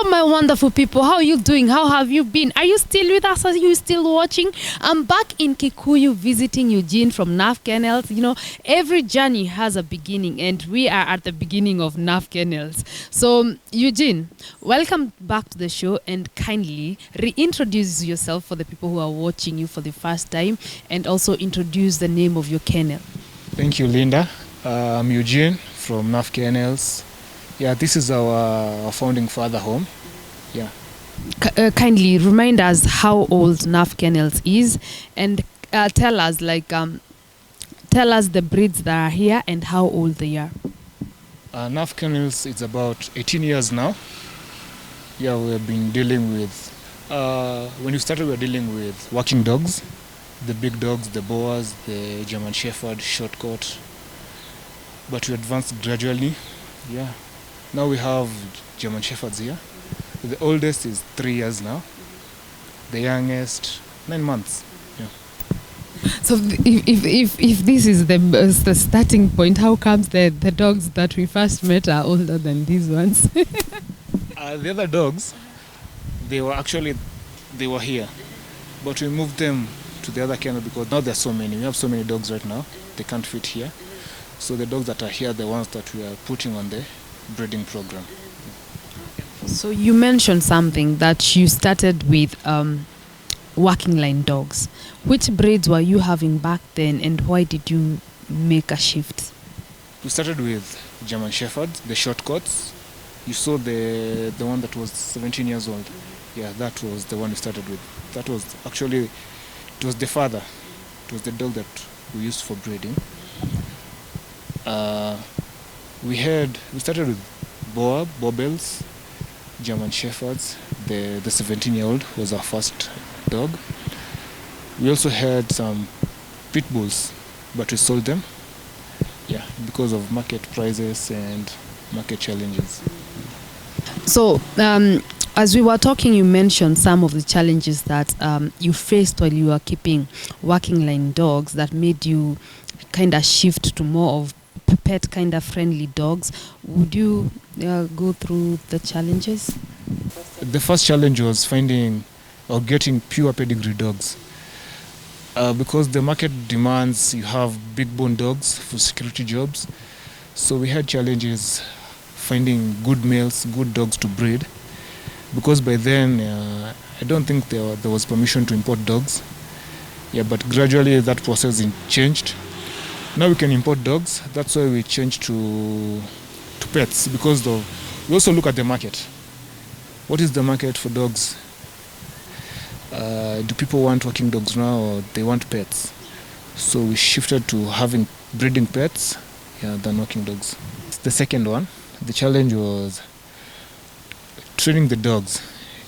Hello, my wonderful people. How are you doing? How have you been? Are you still with us? Are you still watching? I'm back in Kikuyu visiting Eugene from NAFF Kennels. You know, every journey has a beginning, and we are at the beginning of NAFF Kennels. So, Eugene, welcome back to the show, and kindly reintroduce yourself for the people who are watching you for the first time, and also introduce the name of your kennel. Thank you, Linda. I'm Eugene from NAFF Kennels. Yeah, this is our founding father home. Yeah. Kindly remind us how old NAFF Kennels is, and tell us the breeds that are here and how old they are. NAFF Kennels is about 18 years now. Yeah, we have been dealing with, when we started we were dealing with working dogs, the big dogs, the Boers, the German Shepherd, short coat. But we advanced gradually. Yeah. Now we have German Shepherds here. The oldest is 3 years now. The youngest, 9 months. Yeah. So if this is the starting point, how comes the dogs that we first met are older than these ones? The other dogs, they were here. But we moved them to the other kennel because now there are so many. We have so many dogs right now. They can't fit here. So the dogs that are here are the ones that we are putting on the breeding program. So you mentioned something that you started with working line dogs. Which breeds were you having back then, and why did you make a shift? We started with German Shepherds, the short coats. You saw the one that was 17 years old. Yeah, that was the one we started with. That was actually, it was the father. It was the dog that we used for breeding. We started with Boer, Bobels, German Shepherds. The 17-year-old was our first dog. We also had some pit bulls, but we sold them. Yeah, because of market prices and market challenges. So, as we were talking, you mentioned some of the challenges that you faced while you were keeping working line dogs that made you kind of shift to more of pet kind of friendly dogs. Would you go through the challenges? The first challenge was finding or getting pure pedigree dogs. Because the market demands you have big bone dogs for security jobs. So we had challenges finding good males, good dogs to breed. Because by then, I don't think there was permission to import dogs. Yeah, but gradually that process changed. Now we can import dogs. That's why we changed to pets, because we also look at the market. What is the market for dogs? Do people want working dogs now, or they want pets? So we shifted to having breeding pets than working dogs. The second one, the challenge was training the dogs.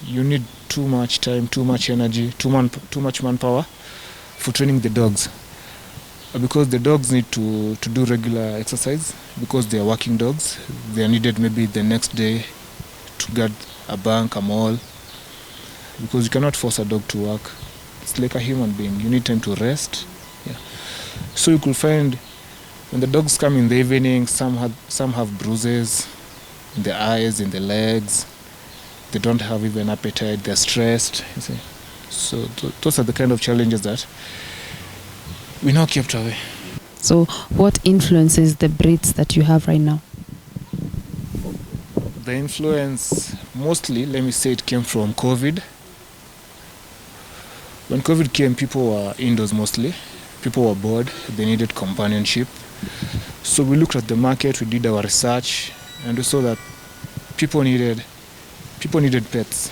You need too much time, too much energy, too much manpower for training the dogs. Because the dogs need to do regular exercise, because they are working dogs. They are needed maybe the next day to guard a bank, a mall, because you cannot force a dog to work. It's like a human being. You need time to rest. Yeah. So you could find when the dogs come in the evening, some have bruises in the eyes, in the legs. They don't have even appetite. They're stressed. You see. So those are the kind of challenges that we now kept away. So what influences the breeds that you have right now? The influence, mostly, let me say, it came from COVID. When COVID came, people were indoors mostly. People were bored. They needed companionship. So we looked at the market, we did our research, and we saw that people needed pets.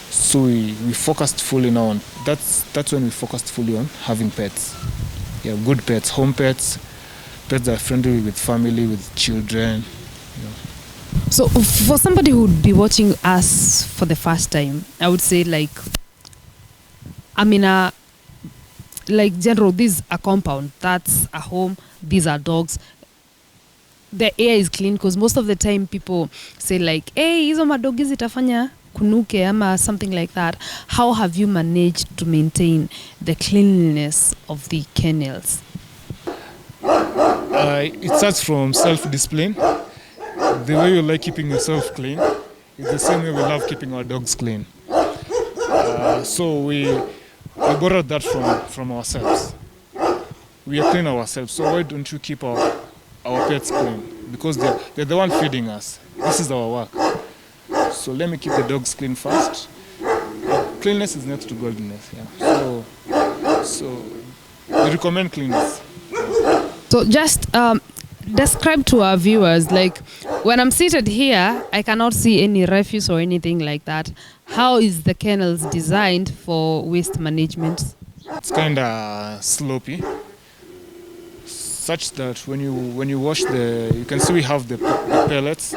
So we focused fully now on, that's when we focused fully on having pets. Yeah, good pets, home pets that are friendly with family, with children. Yeah. So for somebody who would be watching us for the first time, I would say general, this is a compound, that's a home, these are dogs. The air is clean, because most of the time people say hey, hizo madogi zitafanya kunuke ama something like that. How have you managed to maintain the cleanliness of the kennels? It starts from self-discipline. The way you like keeping yourself clean, It's the same way we love keeping our dogs clean. So we borrowed that from ourselves. We are clean ourselves, so why don't you keep our pets clean? Because they're the one feeding us. This is our work. So let me keep the dogs clean first. Cleanliness is next to godliness. Yeah. So we recommend cleanliness. So just describe to our viewers, like when I'm seated here, I cannot see any refuse or anything like that. How is the kennels designed for waste management? It's kind of slopey, such that when you wash you can see we have the pellets.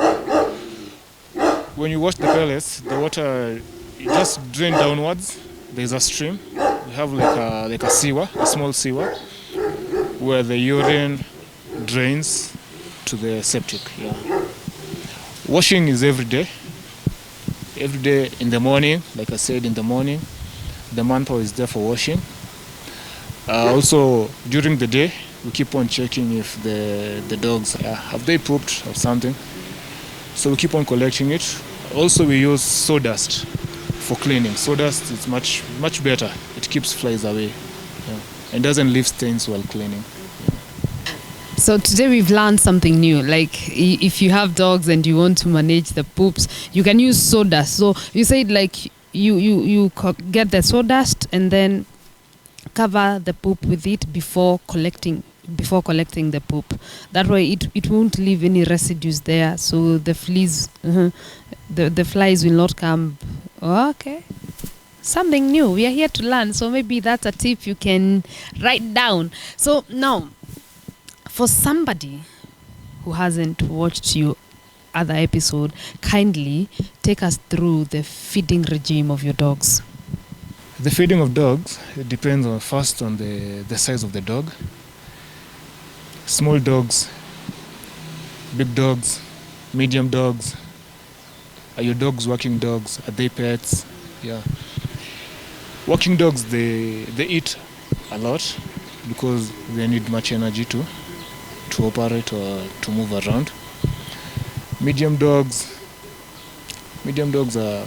When you wash the pellets, the water just drain downwards. There's a stream. We have like a sewer, a small sewer, where the urine drains to the septic. Yeah. Washing is every day. Every day in the morning, like I said, in the morning, the manpower is there for washing. Also, during the day, we keep on checking if the dogs have they pooped or something. So we keep on collecting it. Also, we use sawdust for cleaning. Sawdust is much better. It keeps flies away, yeah, and doesn't leave stains while cleaning. So today we've learned something new. Like if you have dogs and you want to manage the poops, you can use sawdust. So you said like you get the sawdust and then cover the poop with it before collecting the poop. That way it won't leave any residues there. So the fleas, the flies will not come. Oh, okay. Something new. We are here to learn. So maybe that's a tip you can write down. So now, for somebody who hasn't watched your other episode, kindly take us through the feeding regime of your dogs. The feeding of dogs, it depends first on the size of the dog. Small dogs, big dogs, medium dogs. Are your dogs working dogs? Are they pets? Yeah. Working dogs, they eat a lot because they need much energy to operate or to move around. Medium dogs are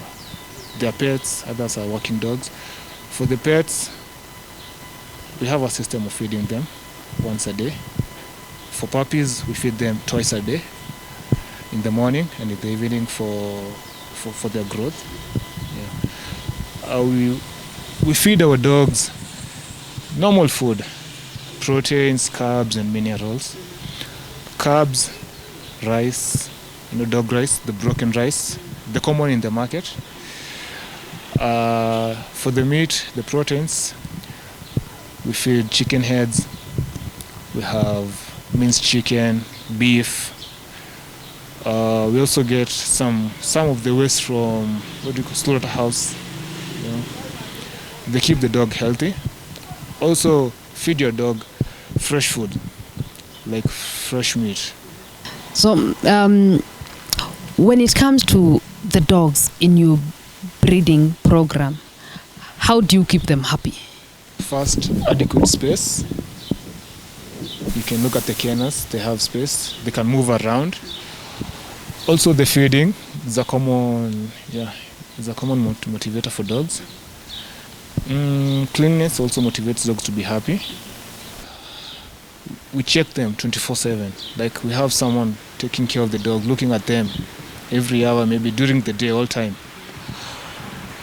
their pets, others are working dogs. For the pets, we have a system of feeding them once a day. For puppies, we feed them twice a day, in the morning and in the evening for their growth. Yeah. We feed our dogs normal food, proteins, carbs, and minerals. Carbs, rice, dog rice, the broken rice, the common in the market. For the meat, the proteins, we feed chicken heads. We have minced chicken, beef. We also get some of the waste from slaughterhouse. They keep the dog healthy. Also, feed your dog fresh food, like fresh meat. So, when it comes to the dogs in your breeding program, how do you keep them happy? First, adequate space. You can look at the kennels, they have space, they can move around. Also, the feeding is a common motivator for dogs. Cleanliness also motivates dogs to be happy. We check them 24/7. Like we have someone taking care of the dog, looking at them every hour, maybe during the day, all time.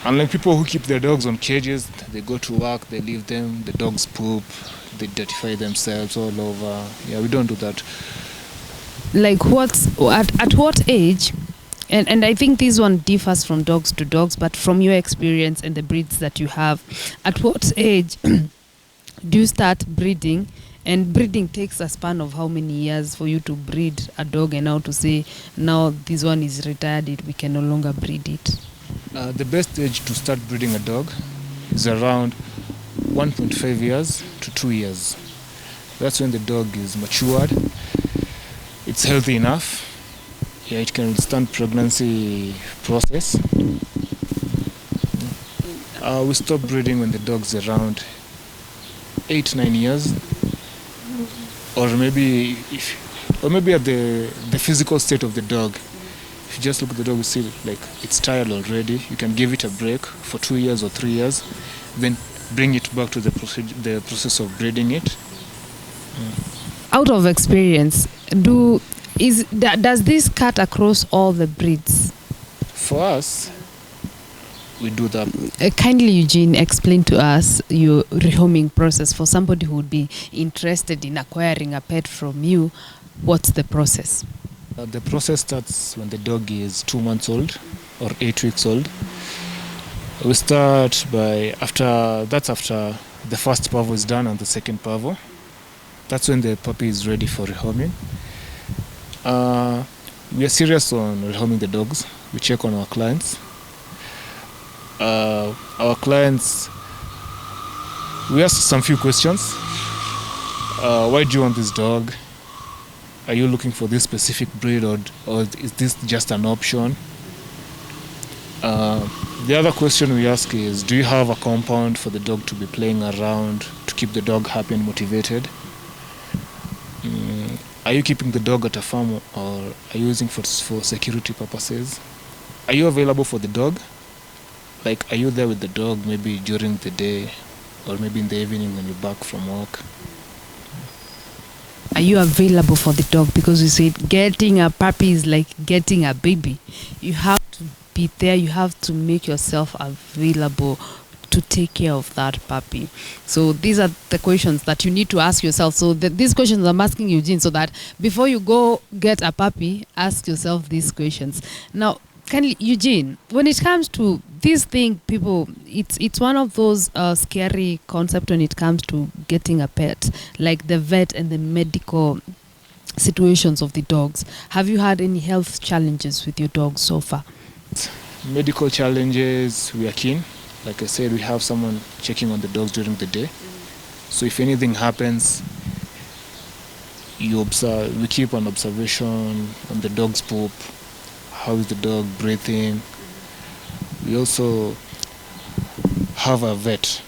Unlike people who keep their dogs on cages, they go to work, they leave them, the dogs poop, they dirtify themselves all over. Yeah, we don't do that. Like at what age, and I think this one differs from dogs to dogs, but from your experience and the breeds that you have, at what age do you start breeding? And breeding takes a span of how many years for you to breed a dog and now to say, now this one is retired, we can no longer breed it? The best age to start breeding a dog is around 1.5 years to 2 years. That's when the dog is matured. It's healthy enough. Yeah, it can withstand pregnancy process. We stop breeding when the dog's around 8-9 years. Or maybe at the physical state of the dog If you just look at the dog, you see like it's tired already. You can give it a break for 2 years or 3 years, then bring it back to the process of breeding it. Out of experience, does this cut across all the breeds? For us, we do that. Kindly, Eugene, explain to us your rehoming process for somebody who would be interested in acquiring a pet from you. What's the process? The process starts when the dog is 2 months old or 8 weeks old. We start by after the first parvo is done and the second parvo. That's when the puppy is ready for rehoming. We are serious on rehoming the dogs. We check on our clients. Our clients, we ask some few questions. Why do you want this dog? Are you looking for this specific breed, or is this just an option? The other question we ask is, do you have a compound for the dog to be playing around to keep the dog happy and motivated? Are you keeping the dog at a farm, or are you using for security purposes? Are you available for the dog? Like, are you there with the dog maybe during the day or maybe in the evening when you're back from work? Are you available for the dog? Because you said getting a puppy is like getting a baby. You have to be there. You have to make yourself available to take care of that puppy. So these are the questions that you need to ask yourself. So these questions I'm asking Eugene, so that before you go get a puppy, ask yourself these questions. Now, Eugene, when it comes to this thing, people, it's one of those scary concepts when it comes to getting a pet, like the vet and the medical situations of the dogs. Have you had any health challenges with your dogs so far? Medical challenges, we are keen. Like I said, we have someone checking on the dogs during the day. So if anything happens, we keep an observation on the dog's poop. How is the dog breathing? We also have a vet.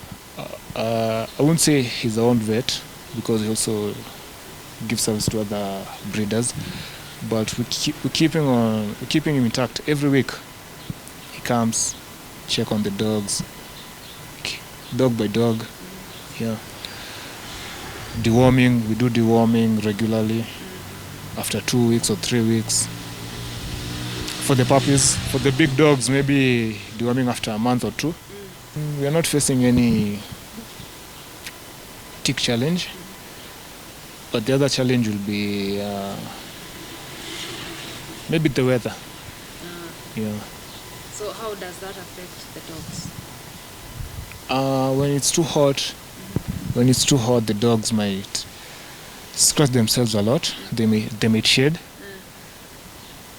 I wouldn't say he's our own vet because he also gives service to other breeders. But we're keeping him intact every week. He comes, check on the dogs, dog by dog. Yeah. Deworming, we do deworming regularly after 2 weeks or 3 weeks. For the puppies, for the big dogs, maybe deworming after a month or 2. We are not facing any tick challenge, but the other challenge will be maybe the weather. Yeah. So how does that affect the dogs? When it's too hot, the dogs might scratch themselves a lot. They may shed.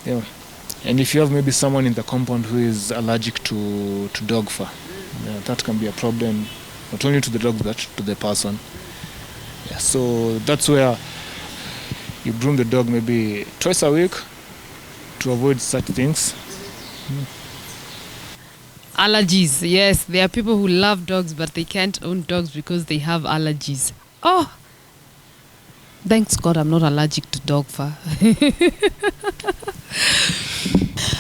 Yeah. And if you have maybe someone in the compound who is allergic to dog fur, that can be a problem, not only to the dog but to the person. Yeah, so that's where you groom the dog maybe twice a week to avoid such things. Allergies, yes. There are people who love dogs but they can't own dogs because they have allergies. Oh, thanks God I'm not allergic to dog fur.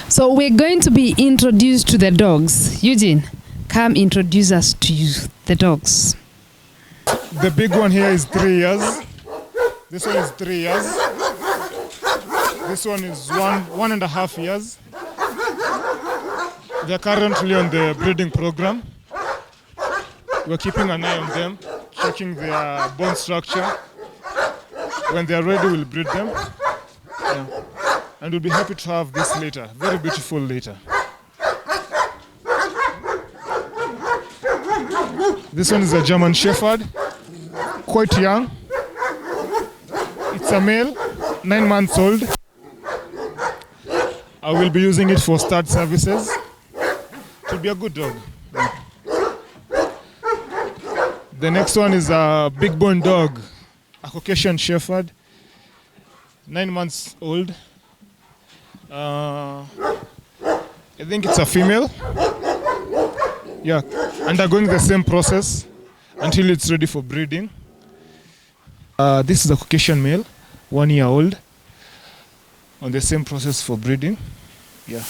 So we're going to be introduced to the dogs. Eugene, come introduce us to the dogs. The big one here is 3 years. This one is 3 years. This one is 1.5 years. They're currently on the breeding program. We're keeping an eye on them, checking their bone structure. When they're ready, we'll breed them. Yeah. And we'll be happy to have this litter, very beautiful litter. This one is a German Shepherd, quite young. It's a male, 9 months old. I will be using it for stud services. It will be a good dog. The next one is a big bone dog, a Caucasian Shepherd, 9 months old. I think it's a female. Yeah, undergoing the same process until it's ready for breeding. This is a Caucasian male, 1 year old, on the same process for breeding. Yeah.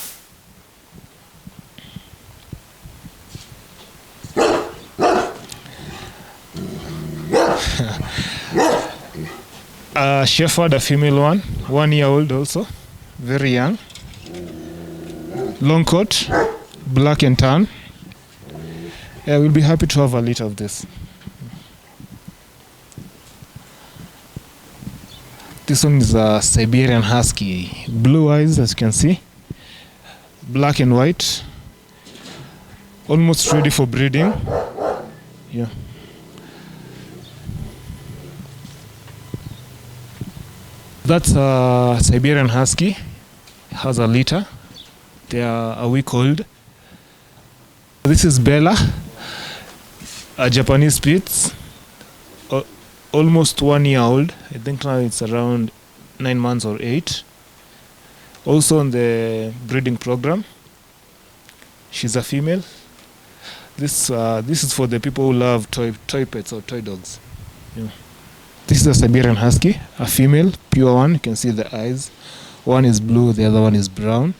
Shepherd, a female one, 1 year old also, very young. Long coat, black and tan. Yeah, we'll be happy to have a litter of this. This one is a Siberian Husky. Blue eyes, as you can see. Black and white. Almost ready for breeding. Yeah. That's a Siberian Husky. Has a litter. They are a week old. This is Bella, a Japanese SPITZ. Almost 1 year old. I think now it's around 9 months or 8. Also on the breeding program. She's a female. This is for the people who love toy pets or toy dogs. Yeah. This is a Siberian Husky, a female, pure one. You can see the eyes. One is blue, the other one is brown.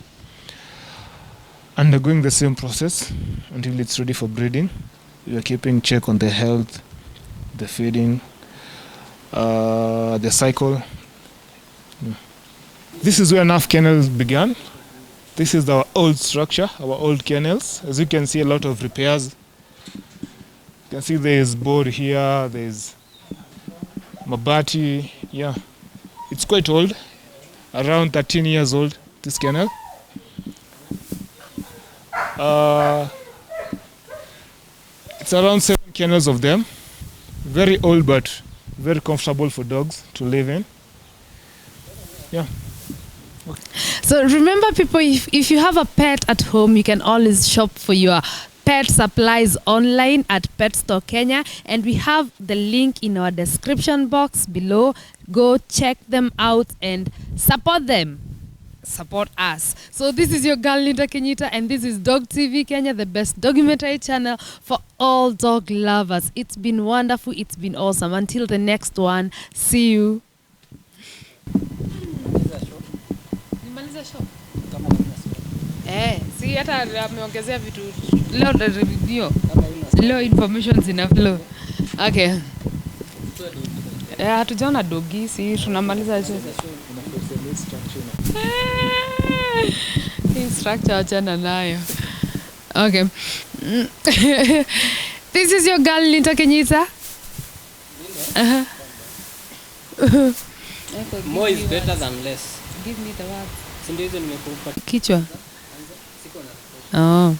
Undergoing the same process until it's ready for breeding. We are keeping check on the health, the feeding, the cycle. Yeah. This is where NAFF kennels began. This is our old structure, our old kennels. As you can see, a lot of repairs. You can see there is board here, there is mabati. Yeah, it's quite old, around 13 years old, this kennel. It's around 7 kennels of them. Very old, but very comfortable for dogs to live in. Yeah. Okay. So remember, people, if you have a pet at home, you can always shop for your pet supplies online at Pet Store Kenya, and we have the link in our description box below. Go check them out and support them. Support us. So this is your girl Linda Kenyita, and this is Dog TV Kenya, the best documentary channel for all dog lovers. It's been wonderful. It's been awesome. Until the next one, see you. Si hata ameongezea vitu leo video. Leo information zina flow. Okay. Hatujaona dogi, si tunamaliza aje. Hii structure achana nayo. Okay. This is your girl Linda Kenyita. More is better than less. Give me the word. Sindio hizo nimekupa. Kichwa. Oh.